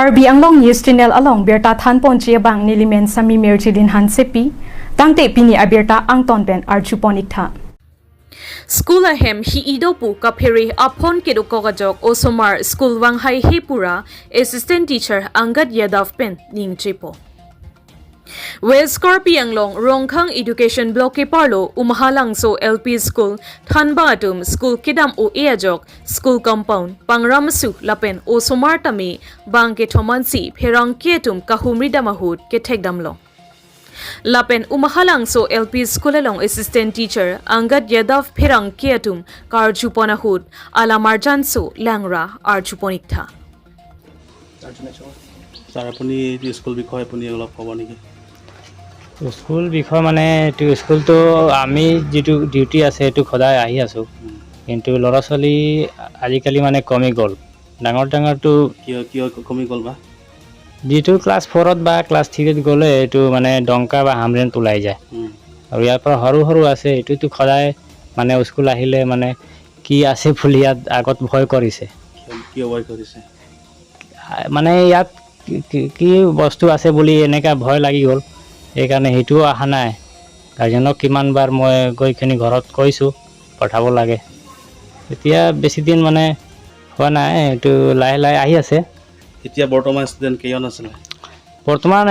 Karbi Anglong News Channel along Berta Than Ponchia Bang Nilimen Sami Merchilin Han Sepi Tangte Pini Aberta Angton Ben Archuponikta School ahem hi idopu kaphere apon kedukogajok osomar school wanghai hepura assistant teacher Angad Yadav Pen ning chipo West Scorpi Anglong Rongkhang Education Block ke parlo Umhalang so LP School Thanba Atum School Kidam o Eajok School Compound Pangramsu Lapen Osomar Tami Bangke Thomansi Pherang Ketum Kahumri Damahut ke Thekdamlo Lapen Umhalang so LP School along assistant teacher Angad Yadav Pherang Ketum Karjuponahut Alamarjan so Langra Archuponikta Sir apuni school bikoy apuni olop kobo niki school বিষয় মানে এটো স্কুলটো আমি যেটো duty আছে এটো খদাই আহি আছো কিন্তু লৰা ছোৱালী আজিকালি মানে কমি গল ডাঙৰ ডাঙৰটো কিয় কমি গল বা যেটো ক্লাস 4 বা ক্লাস 3 ত গলে এটো মানে ডংকা বা হামৰেন তুলাই যায় আৰু ইয়াৰ পৰা হৰু হৰু আছে এটো খদাই মানে স্কুল আহিলে মানে কি আছে ফুলিয়াত আগত ভয় কৰিছে কিয় ভয় কৰিছে মানে ইয়াত কি বস্তু আছে বুলি এনেকা ভয় লাগি গল এই কাৰণে হেতু আহা নাই গাৰ্জেনক কিমান বাৰ মই গৈখিনি ঘৰত কৈছো পঠাব লাগে এতিয়া বেছি দিন মানে হোৱা নাই এটো লাই লাই আহি আছে এতিয়া বৰ্তমান ষ্টুডেন্ট কেজন আছে বৰ্তমান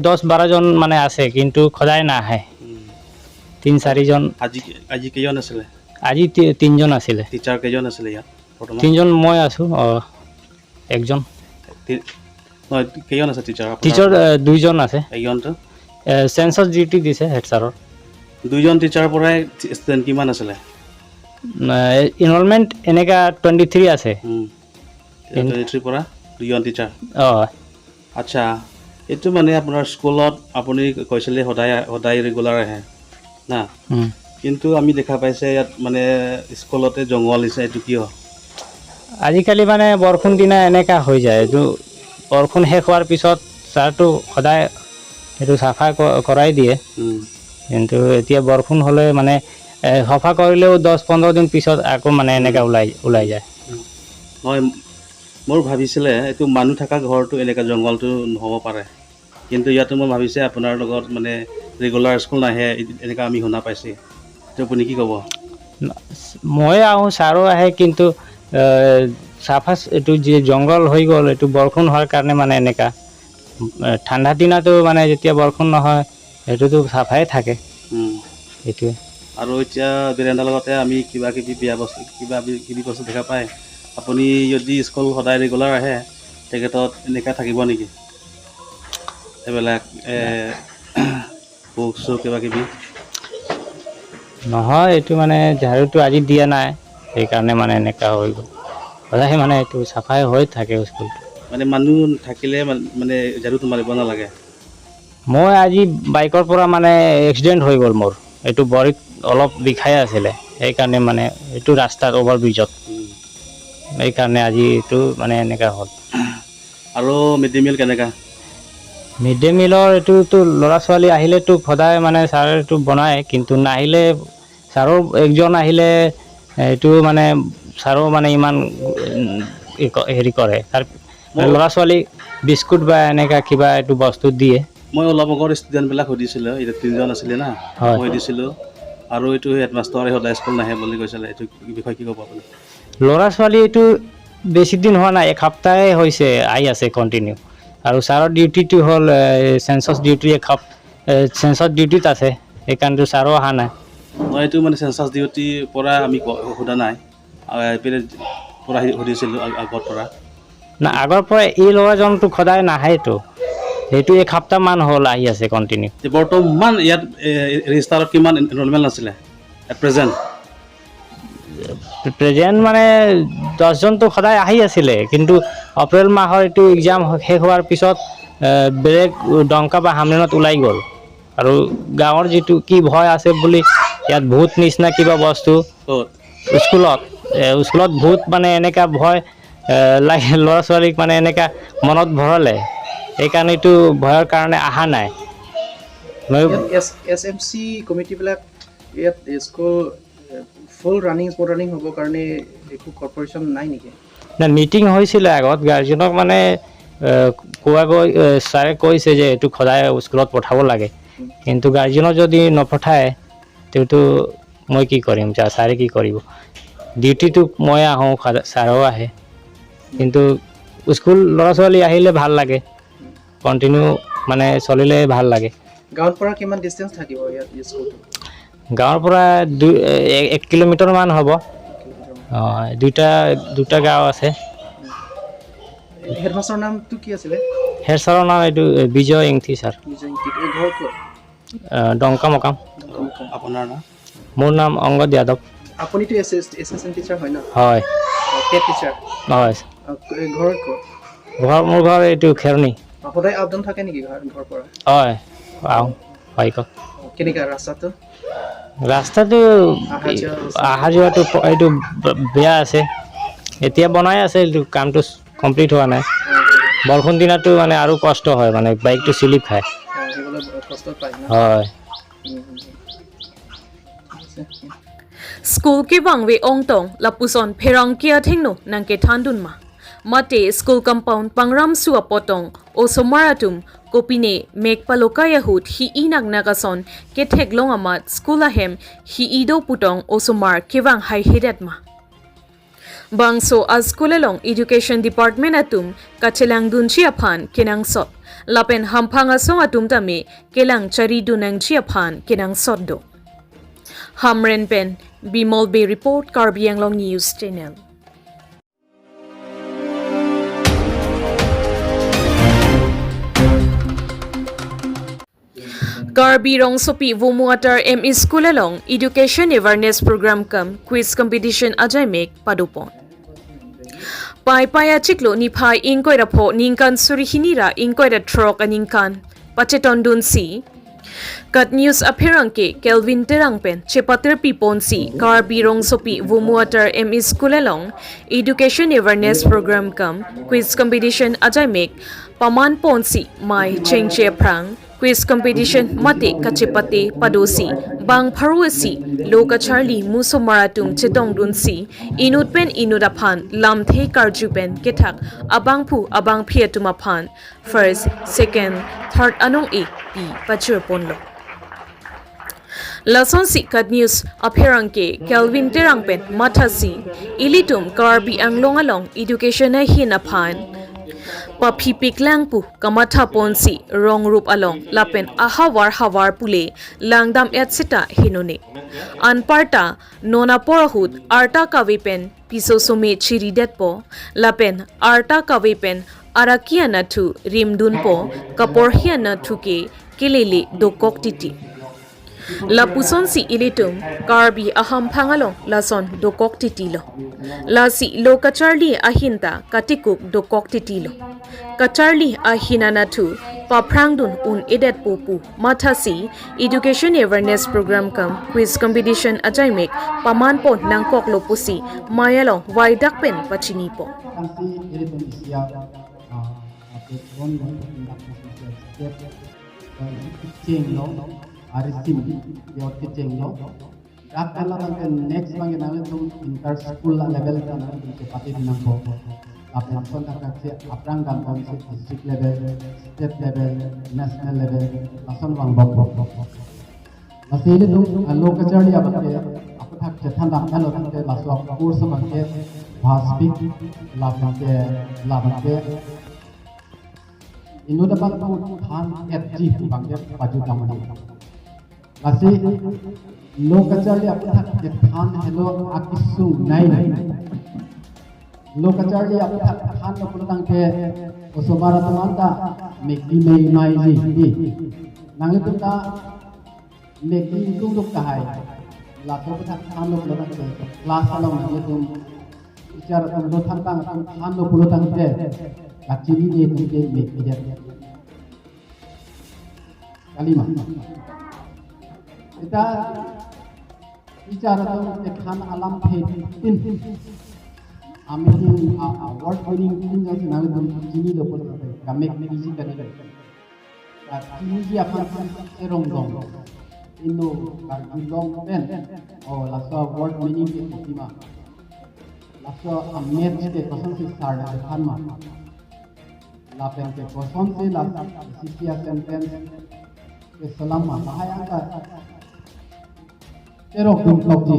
10-12 জন মানে আছে কিন্তু খদাই না আহে 3-4 জন আজি কেজন আছে আজি 3 জন আছিল টিচাৰ কেজন আছে ইয়াত বৰ্তমান 3 জন মই আছো একজন নহয় কেজন আছে টিচাৰ 2 জন আছে একজনটো সেন্সাস ডিউটি দিছে হেড স্যাৰৰ দুজন টিচাৰ পৰাই ষ্টুডেন্ট কিমান আছে এনৰলমেন্ট এনেকা 23 আছে 23 পৰা দুজন টিচাৰ আচ্ছা এটো মানে আপোনাৰ স্কুলত আপুনি কৈছিলে সদায় ৰেগুলাৰ আহে না কিন্তু আমি দেখা পাইছে ইয়াত মানে স্কুলতে জংগল আছে এটো কিয় আজিকালি মানে বৰষুণ দিনা এনেকা হৈ যায় এটো বৰষুণ শেষ হোৱাৰ পিছত সাৰটো সদায় এটো সাফা কৰাই দিয়ে কিন্তু এতিয়া বৰষুণ হলে মানে সাফা কৰিলেও 10-15 দিন পিছত আকৌ মানে এনেকা উলাই যায় মই মোৰ ভাবিছিলে এটো মানুহ থকা ঘৰটো এনেকা জংগলটো নহব পাৰে কিন্তু ইয়াত মই ভাবিছে আপোনাৰ লগত মানে ৰেগুলাৰ স্কুল নাহে এনেকা আমি শুনা পাইছে তো আপুনি কি কব মই আহো সাৰো আহে কিন্তু সাফা এটো যে জংগল হৈ গল এটো বৰষুণ হোৱাৰ কাৰণে মানে এনেকা ঠাণ্ডা দিনাটো মানে যেতিয়া বৰষুণ নহয় এটোটো সাফাই থাকে এটো আৰু এতিয়া বেৰেণ্ডা লগতে আমি কিবা কিবি বস্তু দেখা পাই আপুনি যদি স্কুল সদায় ৰেগুলাৰ আহে তেখেতত এনেকা থাকিব নেকি এবিলাক বুকছ কিবা কিবি নহয় এটো মানে ঝাৰুটো আজি দিয়া নাই এই কাৰণে মানে এনেকা হৈ গল সদায় মানে এটো সাফাই হৈ থাকে স্কুলটো মানে মানুহ থাকিলে মানে ঝাৰুটো মাৰিব নালাগে মই আজি বাইকৰ পৰা মানে এক্সিডেন্ট হৈ গল মোৰ এটো বৰিত অলপ বিখাই আছিল এই কাৰণে মানে এটো ৰাস্তাত ওভাৰ ব্ৰিজত এই কাৰণে আজি এটো মানে এনেকা হল আৰু মিড-ডে মিল কেনেকা মিড-ডে মিলৰ এটো লৰা ছোৱালী আহিলে তো সদায় মানে সাৰ এটো বনায় কিন্তু নাহিলে সাৰৰ একজন আহিলে এটো মানে সাৰো মানে ইমান হেৰি কৰে তাৰ লৰা ছোৱালী বিস্কুট বা এনেকা কিবা এটো বস্তু দিয়ে মই অলপ আগৰ ষ্টুডেন্ট বিলাক সুধিছিল এটা 3 জন আছিল না মই দিছিল আৰু এটো হেডমাষ্টাৰে সদায় স্কুল নাহে বুলি কৈছিল এটো বিষয় কি কব আপুনি লৰা ছোৱালী এটো বেছি দিন হোৱা নাই এক সপ্তাহে হৈছে আই আছে কন্টিনিউ আৰু সাৰৰ ডিউটিটো হল সেন্সাস ডিউটি সেন্সাস ডিউটিত আছে এই কাৰণে সাৰো আহা নাই মই এটো মানে সেন্সাস ডিউটি পৰা আমি খুদা নাই পেৰে পৰা সুধিছিল আগৰ পৰা না আগৰ পৰা এই লৰাজনটো খদাই নাহেটো হেতু এক সপ্তাহ মান হল আহি আছে কন্টিনিউ বৰ্তমান ইয়াত ৰেজিষ্টাৰত কিমান এনৰলমেন্ট আছিল প্ৰেজেন্ট মানে 10 জন তো খদাই আহি আছিল কিন্তু এপ্ৰিল মাহৰ এটো এক্সাম শেষ হোৱাৰ পিছত ব্ৰেক ডংকা বা হামৰেনত উলাই গল আৰু গাঁৱৰ যেটো কি ভয় আছে বুলি ইয়াত বহুত নিছনা কিবা বস্তু স্কুলত বহুত মানে এনেকা ভয় লাগে লৰা ছোৱালীক মানে এনেকা মনত ভৰালে এই কাৰণে এটো ভয়ৰ কাৰণে আহা নাই এছএমসি কমিটি বিলাক ইয়াত স্কুল ফুল ৰানিং হ'ব কাৰণে একো কৰ্পোৰেচন নাই নেকি না মিটিং হৈছিল আগত গাৰ্জেনক মানে কোৱাকৈ ছাৰে কৈছে যে এইটো সদায় স্কুলত পঠাব লাগে কিন্তু গাৰ্জেনৰ যদি নপঠায় তেওঁতো মই কি কৰিম ছাৰে কি কৰিব ডিউটিটো মই আহোঁ ছাৰেও আহে কিন্তু স্কুল ল'ৰা ছোৱালী আহিলে ভাল লাগে কণ্টিনিউ মানে চলিলে ভাল লাগে গাঁৱৰ পৰা কিমান ডিষ্টেঞ্চ থাকিব ইয়াত স্কুলটো গাঁৱৰ পৰা 1 কিলোমিটাৰমান হ'ব দুটা গাঁও আছে হেডমাষ্টৰৰ নামটো কি আছিলে হেড ছাৰৰ নাম এইটো বিজয় ইংথি ছাৰ ঘৰ ক'ত ডংকা মকাম আপোনাৰ নাম মোৰ নাম অংগদ যাদৱ আপুনিতো এছিষ্টেণ্ট টিচাৰ হয় ন হয় টেট টিচাৰ হয় ঘৰ ক'ত মোৰ ঘৰ এইটো খেৰণি সদায় আপ ডাউন থাকে নেকি ঘৰ পৰা হয় আহোঁ বাইকত কেনেকুৱা ৰাস্তাটো অহা যোৱাটো এইটো বেয়া আছে এতিয়া বনাই আছে এইটো কামটো কমপ্লিট হোৱা নাই বৰষুণ দিনতো মানে আৰু কষ্ট হয় মানে বাইকটো স্লিপ খায় কষ্ট পায় ন হয় School ki bangwe ongtong lapuson pherang kia thengno nangke thandun ma mate school compound pangram suwa potong osomaratum kopine mekpaloka yahut hi inak nagason ke theklong amat school ahem hi ido putong osomar kewang hai hedat ma bangso a school along education department atum kachelang dunchi aphan kenang sot lapen hamphanga song atum tame kelang chari dunang chi aphan kenang sot do Hamren Pen, Bimol Bay Report, Karbi Anglong News Channel. Karbi Rong Sopi Vumuatar ME School along Education Awareness Program Kam Quiz Competition Ajay Mek Padupon. Pai Paya Chiklo ni Pai Inkoy Rapo Ninkan Surihinira Inkoy da Trok Aninkan Pacheton Dun Si Kat News appearang ke Kelvin Terangpen Chepatir Piponsi Karbi Rong Sopi Vumuatar ME School along Education Awareness Program Kam Quiz Competition Ajay Mek Paman Ponsi Mai Chengche Prang Quiz Competition Mate Kachepate Padosi Bang Paruasi Loka Charlie Muso Maratum Chetong Dunsi Inut Pen Inudaphan Lamthe Karjupen Ketak Abangpu Abang Piatumaphan First, Second, Third Anong E P Pachur Ponlo Lason si Kat News appearang ke Kelvin Terangpen Mathasi Ilitum Karbi Anglong along Education na hinaphan Papi Piklangpu Kamatha Ponsi Rong Rup along Lapen Ahawar Pule Langdam Etsita Hinone Anparta Nona Porahut Arta Kavipen Piso Sume Chiridetpo Lapen Arta Kavipen Arakia Natu Rimdunpo Kaporhia Natuke Kilele Dokok Titi Lapuson si ilitum Karbi aham phangalong lason dokok titilo lasi lo kacharli ahinta katikuk dokok titilo kacharli ahinanatu paprangdun un edet popu mathasi education awareness program kam quiz competition ajaimek paman pon nangkok lopusi mayalong waidak pen pachini po Arisim your teaching no that kan next bang na tum inter school level kan ke pati dinang ko apna son ka se aprang gan kon se district level state level national level ason bang bok asile tum lokachari abate apthak che thanda halo ke laso course bang ke bhaspik labake inuda bang than fg bang ke paju damani Asi lokacharli apthak ke than hello akisu nai lokacharli apthak than no putang ke osomara tamanta mekdi mai ji nangli tunda mekdi tung luk kahai la to apthak than no putang ke class along nangli tum bicar lo than no putang ke kachini de tum ke mekdi de kalima Kita bicara tentang khan alam tin amin award winning tin yang senang jini lopor kami kisi kani jini dia akan serong dong Indo kargulong pen oh laso award winning tin kima laso amet ke kosan si sar khan ma lapen ke koson se la sisia sentence ke selama bahaya ka terok dum lokji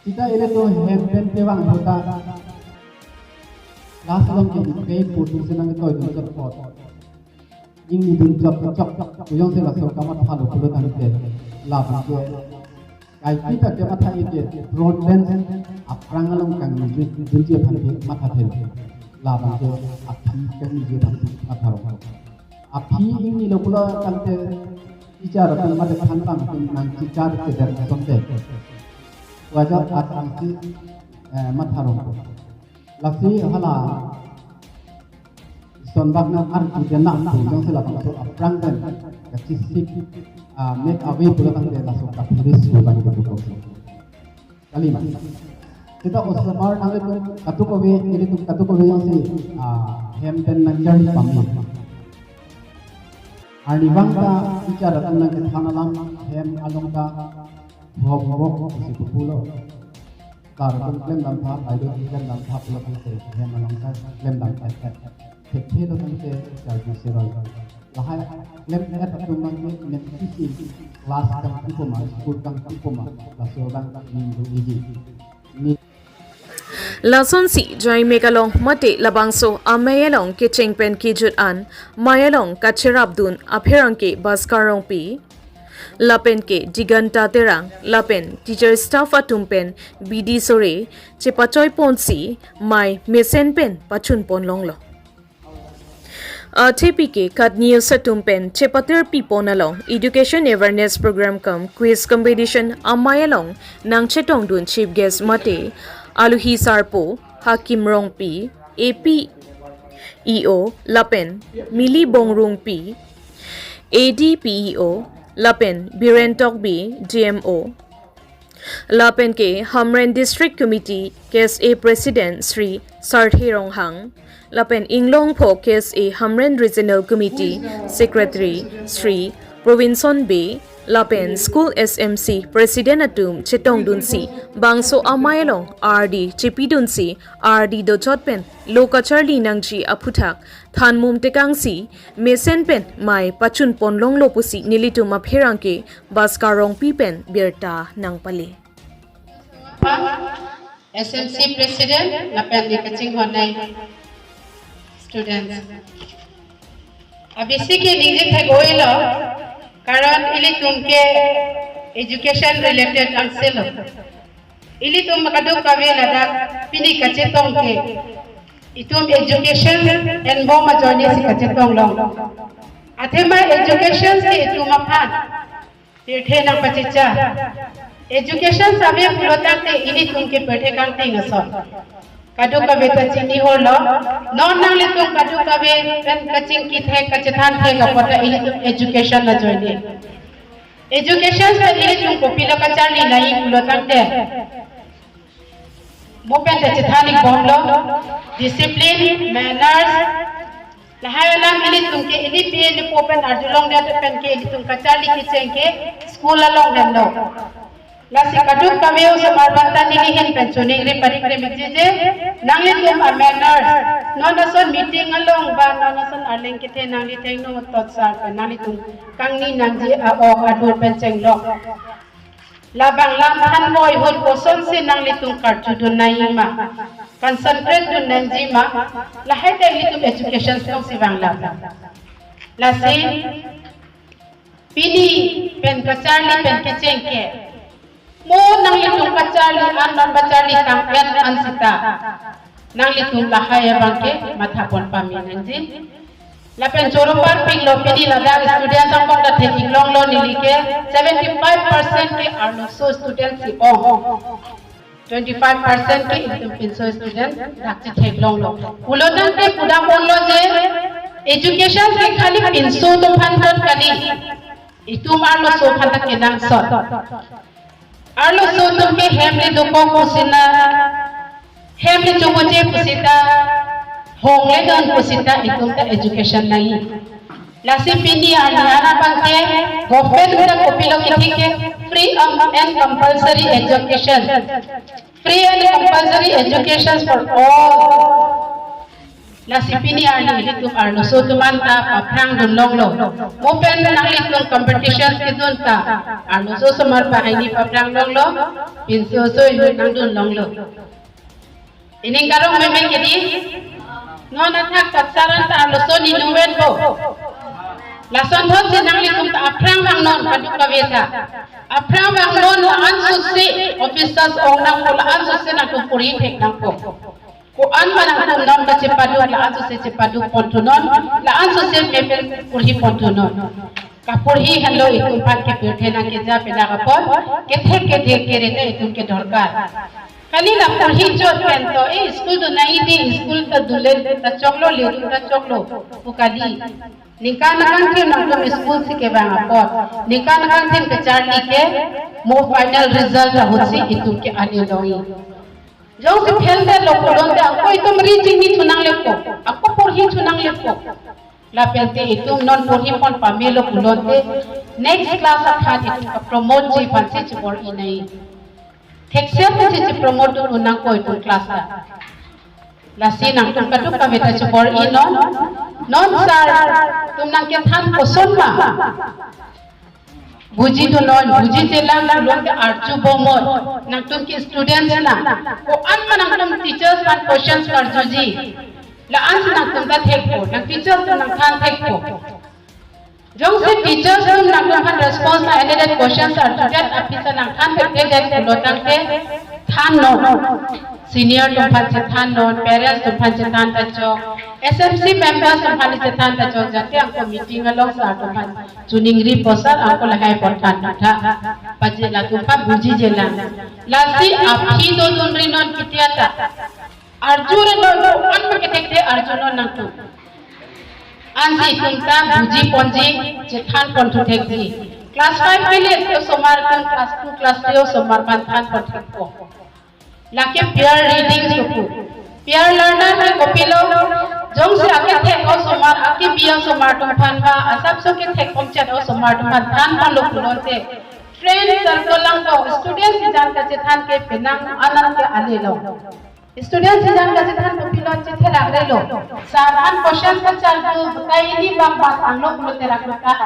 kita ile to hem pewang hota last long ke kei putu senang to dum jor pot ing ni dum jor chok uyong se la so kamat phalo pulo tan te la ba ke kai kita ke matha ike broadband aprangalong kang ni dum je phan ke matha the la ba ke athi ke ni je phan matha ro athi ing ni lo pulo tan te bicara tan matha phan pang nang bicara ke dar sonte wajah asangsi matha ro lasi hala sonbagna arti jana tu jong se la so aprang dan kisik make away pulang de la so ka firis ko bani ko ko kali ma kita osmar nang tu katu ko be ini tu katu ko be yang si hem den nanjari pamma ani bangka bicara tentang ke thanalam hem along ka hob hob si pulo kar kun klem dam tha ai do klem dam tha pulo se hem along ka klem dam tha thế đó chúng ta giải quyết sẽ rồi là hai lem hết tập trung mang cái nhận thức gì class tăng của mà school tăng của mà là số tăng mình đủ gì Lason si Jai Megalong Mate Labangso Amayalong ke Chengpen ki Jut An Mayalong Kachirabdun Apherang ke Baskarong Pi Lapen ke Diganta Terang Lapen Teacher Staff Atumpen BD Sore Chepachoy Ponsi Mai Mesen Pen Pachun Pon Longlo TPK kat new satumpen chepater piponalong education awareness program kam quiz competition amayalong nang chetong dun chief guest mate aluhi sarpo hakim rongpi AP EO lapen mili bongrung pi ADPEO lapen birentok bi DMO lapen ke Hamren district committee case A president Sri Sarthirong Hang Lapen Inglong Po Case A Hamren Regional Committee Secretary Sri Provinson Bay Lapen School SMC President Atum Chetong Dunsi Bangso Amayalong RD Chipi Dunsi RD Do Chotpen Lokacharli Nangji Aputak Thanmum Tekangsi Mesen Pen Mai Pachun Ponlong Lopusi Nilitum Apherangke Baskarong Pipen Birta Nangpale SMC President Lapen Likaching Honai students abisi ke nije thak oilo karon ili tumke education related anselo ili tum kadu kawe lada pini kache tongke itum education and bo ma join si kache tong long athema education se itum aphan pethe na pachicha education sabe pulotak te ili tumke pethe kang tingaso kadu kabe tachini holo non nang litung kadu kabe kan kaching ki the kachathan the kapata ilitung education na joine education sa ilitung kopilo kachali nahi pulo tangte mopen kachathan bomlo discipline manners lahayalam ilitung ke ini pili popen adulong da pen ke ilitung kachali ki chengke school along hendo lasi kaduk kami usapar banta nilihin pensioning ri parikre mikjeje nangli tum manners nonason meeting along ba nonason arleng kithe nangli thengno totsar nangli tum kangni nangji a ok adur pencheng lok labang lam han moi hol koson se nangli tum kartu dun naima concentrate dun nanji ma lahai te tum education song sibang la lasi pini pen kacali pen kechengke mo nang litung kacali anan bacali tangken ansita nang litung lahaya bangke mathapon paminanjin lapen chorombar ping lopini lada students ang pang dathe inglong lo nilike 75% ke arlo so students si o 25% ke itum pinso student dakchi theglong lo ulodan te puda monlo je education ke khali pinso to phanton kali itum arlo so phanta kenang sot arlo so tumke hemli duko kusina hemli chumuje kusita hongle don kusita itumta education nahi lasi pini ana pangke government uda kopilo kitike free and compulsory education for all La sipini arni litum arno so tumanta paprang dun longlo. Open nang litum competitions kidun ta arno so sumar pa haini paprang longlo pinso so nang dun longlo. Ining karong memen kedi no nathak tatsaran ta arno so ni nuwen bo. La son thot se nang litum ta aprang bang non paduk kavesa. Aprang bang non la ansu se officers ong nang ko la ansu se na ko puri thek nang ko. Ko an manang tum nom ka cepadu la anso se cepadu pontunon la anso se pepel purhi pontunon ka purhi hello itum pan ke pethe na ke ja pena ka pon ke the ke rete itum ke dorkar kali la purhi chot pen to e school to nai di school ta dule ta choklo le ta choklo ko kali nikan kan ke na tum school se ke bang apot nikan kan tin ke charli ke mo final result la hotsi itum ke ani loi jauh se phelde lokolon te ako itum reaching ni chunang lepko ako porhi chunang lepko la pelte itum non porhi pon pamelo kulon te next class athat itum ka promote ji panse chbor inai thexer te ji promote unang ko itum class ta la sinang tum ka tuk ka beta chbor inon non sar tum nang ke than poson ma buji to non buji telang long ke archu bomot nang tum ki students na ko an manang tum teachers man questions kar juji la an nang tum ta thek ko nang teachers tum nang than thek ko jong se teachers tum nang tum han response na edited questions are student apisa nang than thek de lotang te than no senior tum phan se than no parents tum phan se than ta cho SMC members tum phan se than ta cho jate ang meeting along sa tum phan tuning ri posar angko lakai portan tha pajela tumpa buji jela lasi aphi do tunri non kitiata arjun no an maketekte arjun nang tu anji tumta buji ponji jethan pontu thekji class 5 ke liye to somar kan class 2 class 3 somar ban than pontu ko lake peer reading suku peer learner ke kopilo jong se ake thek o somar ake biya somar tum phan ba asap so ke thek pomchat o somar tum phan than pa lokulon te friend circle lang ko students si jan ka che than ke penang anan ke ale lo students si jan ka che than kopilo che thera re lo saran question ka chal ko kai ni bang ba ang lo kulo tera ka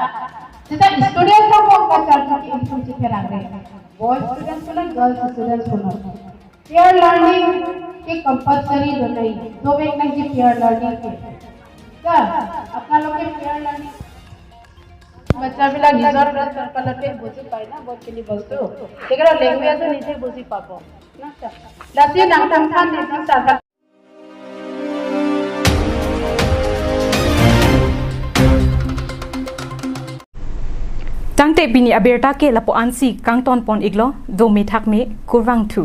sita students ko ka chal ko info che thera re boys students ko girls students ko peer learning K compulsory नहीं दो वेक नहीं जी pair learning के क्या अपना लोग के pair learning बच्चा बिला निजर circle पे बुझी पाए ना बहुत के लिए बोलते हो तेरा लैंग्वेज तो नीचे बुझी पापो ना लासी नाम थान नीचे सादा Tangte bini aberta ke lapo ansi kang ton pon iglo do me thak me kurwang thu